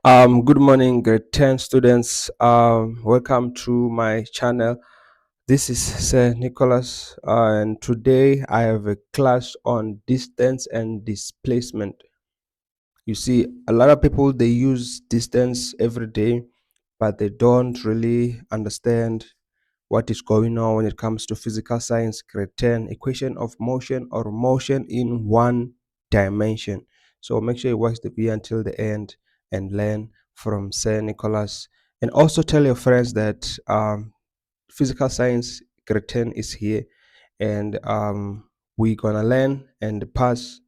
Good morning, grade 10 students. Welcome to my channel. This is Sir Nicholas, and today I have a class on distance and displacement. You see, a lot of people they use distance every day, but they don't really understand what is going on when it comes to physical science. Grade 10, equation of motion or motion in one dimension. So make sure you watch the video until the end and learn from Sir Nicholas. And also tell your friends that physical science grade 10 is here, and we're gonna learn and pass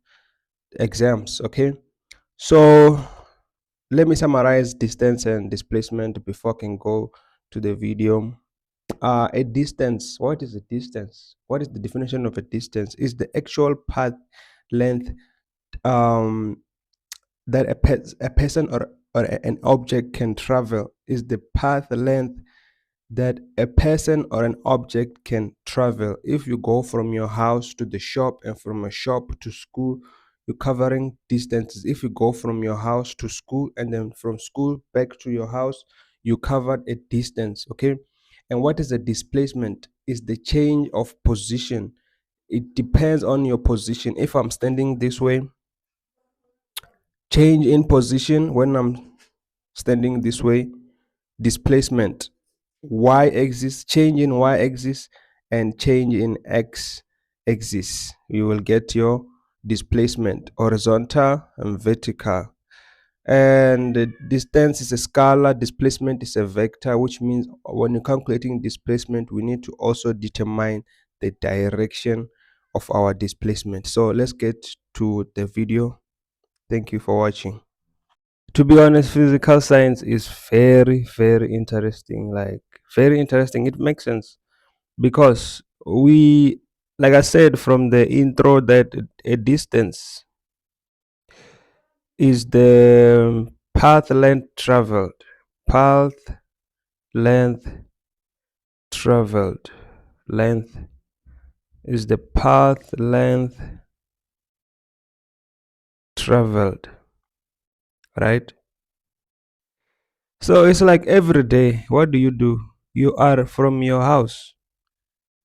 exams. Okay, so let me summarize distance and displacement before I can go to the video. A distance, what is a distance? What is the definition of a distance? Is the actual path length um that a person or an object can travel. Is the path length that a person or an object can travel. If you go from your house to the shop and from a shop to school, you're covering distances. If you go from your house to school and then from school back to your house, you covered a distance. Okay. And what is a displacement? Is the change of position. It depends on your position. If I'm standing this way, change in position when I'm standing this way, displacement. Y axis, change in Y axis, and change in X axis. You will get your displacement, horizontal and vertical. And the distance is a scalar, displacement is a vector, which means when you're calculating displacement, we need to also determine the direction of our displacement. So let's get to the video. Thank you for watching. To be honest, physical science is very interesting. Like, very interesting. It makes sense because we, like I said from the intro, that a distance is the path length traveled. Path length traveled. Length is the path length traveled, right? So it's like every day, what do? You are from your house.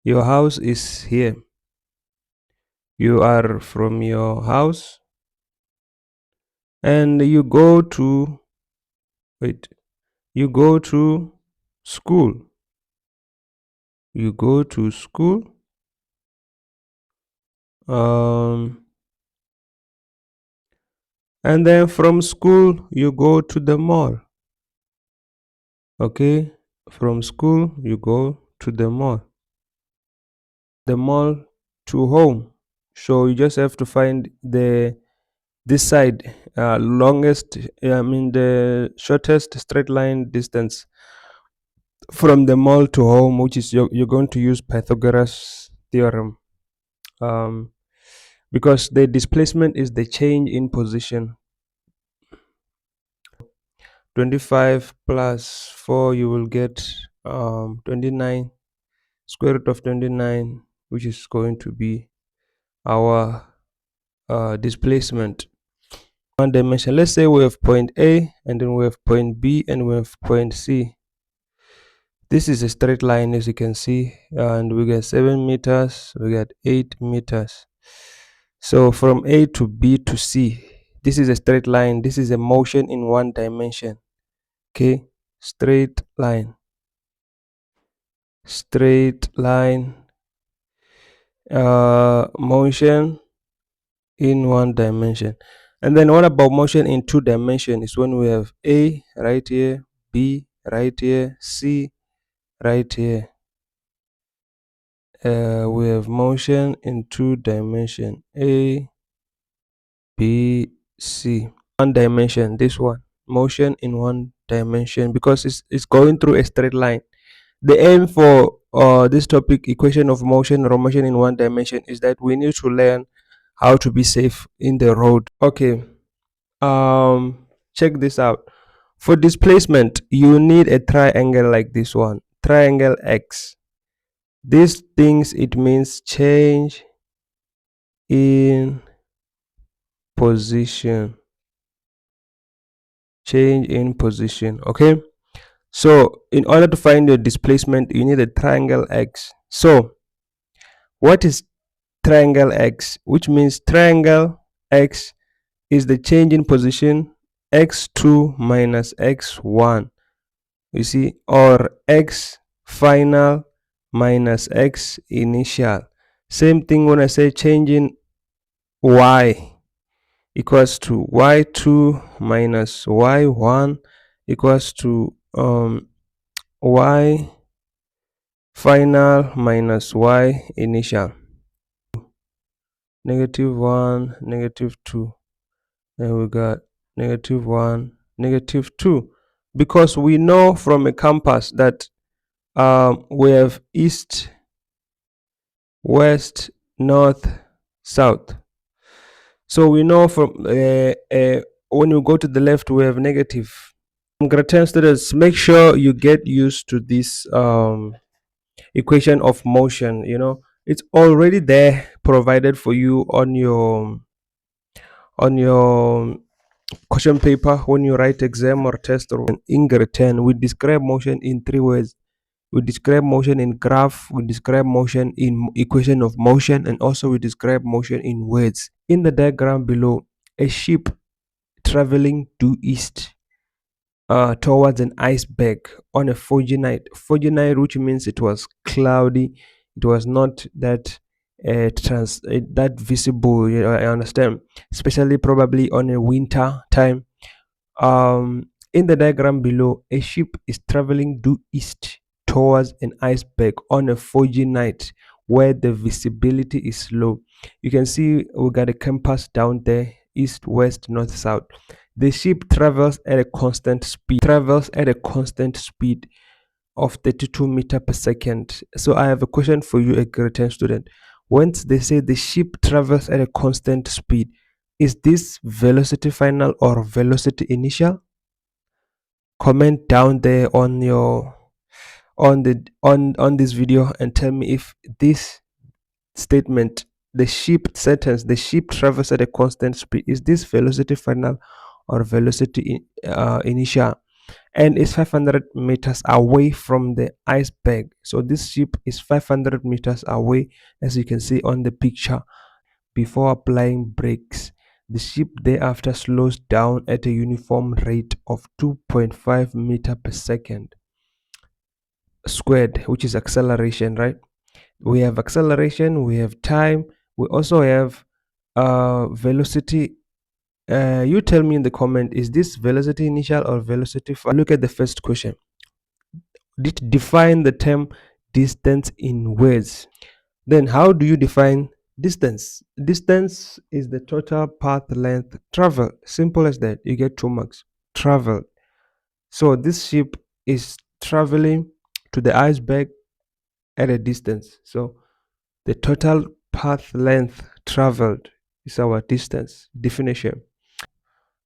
Your house is here. You are from your house and you go to, wait, you go to school. You go to school. Um, and then from school, you go to the mall. Okay. From school, you go to the mall. The mall to home. So you just have to find this side, longest, I mean, the shortest straight line distance from the mall to home, which is you're going to use Pythagoras theorem, um, because the displacement is the change in position. 25 plus 4, you will get 29, square root of 29, which is going to be our displacement. One dimension. Let's say we have point A and then we have point B and we have point C. This is a straight line, as you can see, and we get 7 meters, we get 8 meters. So from A to B to C, this is a straight line. This is a motion in one dimension. Okay, straight line. Straight line, motion in one dimension. And then what about motion in two dimension? Is when we have A right here, B right here, C right here. We have motion in two dimension, A, B, C. One dimension, this one, motion in one dimension, because it's going through a straight line. The aim for this topic, equation of motion or motion in one dimension, is that we need to learn how to be safe in the road. Okay, check this out. For displacement, you need a triangle like this one, triangle X. These things, it means change in position. change in position. Okay, so in order to find your displacement, you need a triangle x. So what is triangle x? Which means triangle x is the change in position x2 minus x1, you see, or x final minus x initial. Same thing when I say change in y equals to y2 minus y1 equals to y final minus y initial. -1, -2, and we got -1, -2, because we know from a compass that we have east, west, north, south. So we know from when you go to the left, we have negative. Grade 10 students, make sure you get used to this equation of motion. It's already there, provided for you on your question paper when you write exam or test. Or in grade 10, we describe motion in three ways. We describe motion in graph, we describe motion in equation of motion, and also we describe motion in words. In the diagram below, a ship traveling due east towards an iceberg on a foggy night. Foggy night, which means it was cloudy, it was not that that visible. I understand, especially probably on a winter time. In the diagram below, a ship is traveling due east towards an iceberg on a foggy night where the visibility is low. You can see we got a compass down there, east, west, north, south. The ship travels at a constant speed of 32 meter per second. So I have a question for you, a grade 10 student. Once they say the ship travels at a constant speed, is this velocity final or velocity initial? Comment down there on your on this video and tell me if this statement, the ship travels at a constant speed, is this velocity final or velocity initial, and is 500 meters away from the iceberg. So this ship is 500 meters away, as you can see on the picture. Before applying brakes, the ship thereafter slows down at a uniform rate of 2.5 meter per second squared, which is acceleration, right? We have acceleration, we have time, we also have velocity. You tell me in the comment, is this velocity initial or velocity final? Look at the first question. Define the term distance in words. Then how do you define distance? Distance is the total path length traveled. Simple as that. You get 2 marks. Traveled. So this ship is traveling to the iceberg at a distance. So the total path length traveled is our distance. Definition.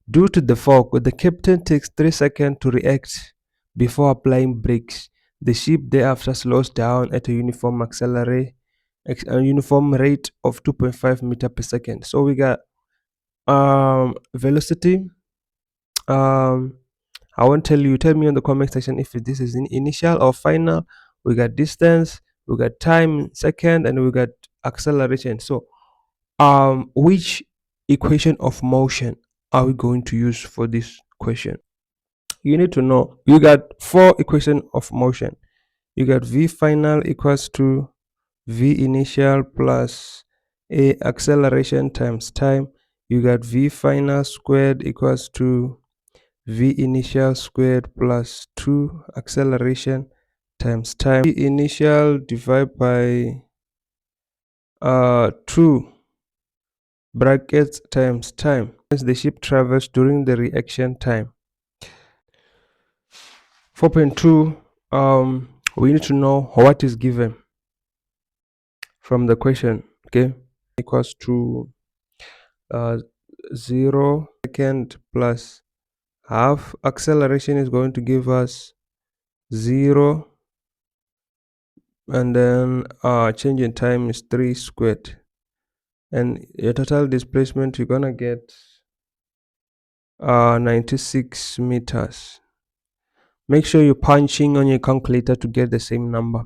Due to the fog, the captain takes 3 seconds to react before applying brakes. The ship thereafter slows down at a uniform rate of 2.5 meter per second. So we got velocity. I won't tell you. Tell me in the comment section if this is in initial or final. We got distance, we got time second, and we got acceleration. So which equation of motion are we going to use for this question? You need to know you got 4 equation of motion. You got v final equals to v initial plus a acceleration times time. You got v final squared equals to v initial squared plus 2 acceleration times time. V initial divided by 2 brackets times time. The ship travels during the reaction time. 4.2, we need to know what is given from the question. Okay, equals to 0 second plus half. Acceleration is going to give us 0, and then change in time is 3 squared, and your total displacement, you're gonna get 96 meters. Make sure you're punching on your calculator to get the same number.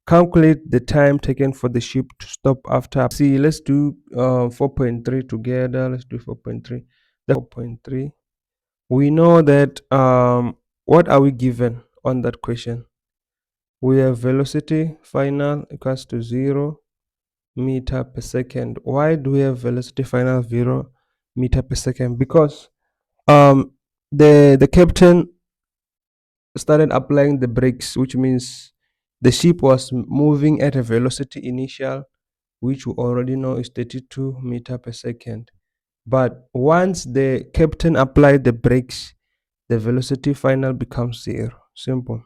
Calculate the time taken for the ship to stop after. See, let's do 4.3 together. Let's do 4.3. That's 4.3. We know that what are we given on that question? We have velocity final equals to 0 meter per second. Why do we have velocity final 0 meter per second? Because um the captain started applying the brakes, which means the ship was moving at a velocity initial, which we already know is 32 meter per second. But once the captain applied the brakes, the velocity final becomes 0. Simple.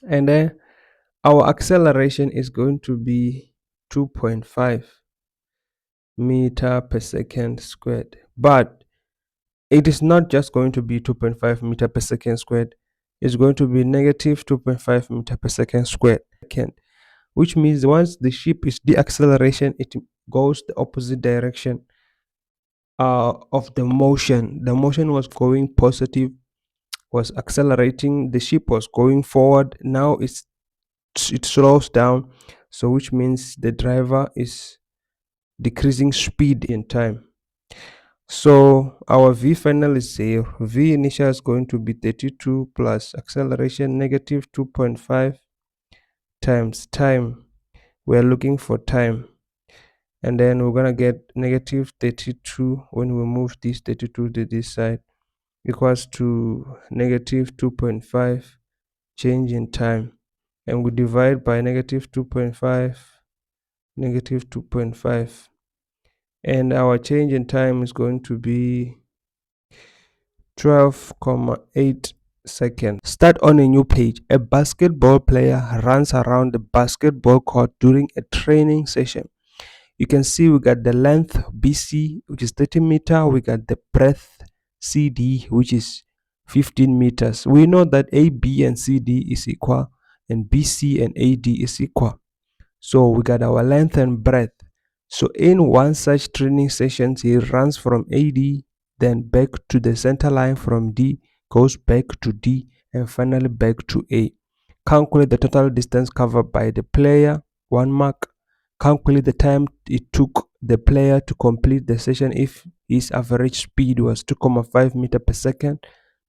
And then our acceleration is going to be 2.5 meter per second squared. But it is not just going to be 2.5 meter per second squared. It's going to be negative 2.5 meter per second squared, which means once the ship is deceleration, it goes the opposite direction of the motion. The motion was going positive, was accelerating. The ship was going forward. Now it slows down, so which means the driver is decreasing speed in time. So our v final is 0. V initial is going to be 32 plus acceleration negative 2.5 times time. We are looking for time, and then we're gonna get negative 32 when we move this 32 to this side, equals to negative 2.5 change in time, and we divide by negative 2.5, negative 2.5, and our change in time is going to be 12.8 seconds. Start on a new page. A basketball player runs around the basketball court during a training session. You can see we got the length BC, which is 30 meter. We got the breadth CD, which is 15 meters. We know that AB and CD is equal and BC and AD is equal. So we got our length and breadth. So in one such training session, he runs from AD, then back to the center line, from D, goes back to D, and finally back to A. Calculate the total distance covered by the player, 1 mark. Calculate the time it took the player to complete the session if his average speed was 2.5 meter per second,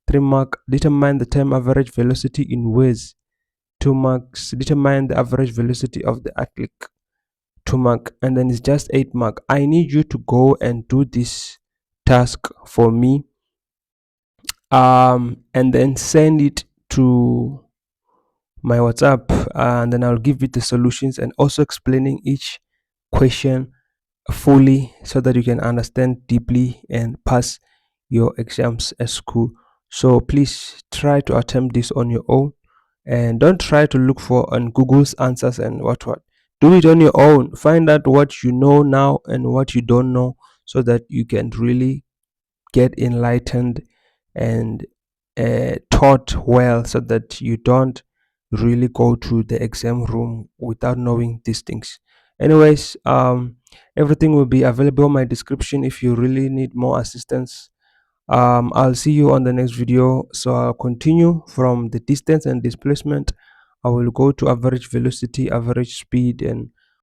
3 mark. Determine the time average velocity in waves, 2 marks. Determine the average velocity of the athlete, 2 mark. And then it's just 8 mark. I need you to go and do this task for me, and then send it to my WhatsApp, and then I'll give you the solutions and also explaining each question fully so that you can understand deeply and pass your exams at school. So please try to attempt this on your own, and don't try to look for on Google's answers and what. Do it on your own. Find out what you know now and what you don't know, so that you can really get enlightened and taught well, so that you don't really go to the exam room without knowing these things. Anyways, everything will be available in my description if you really need more assistance. I'll see you on the next video. So I'll continue from the distance and displacement. I will go to average velocity, average speed, and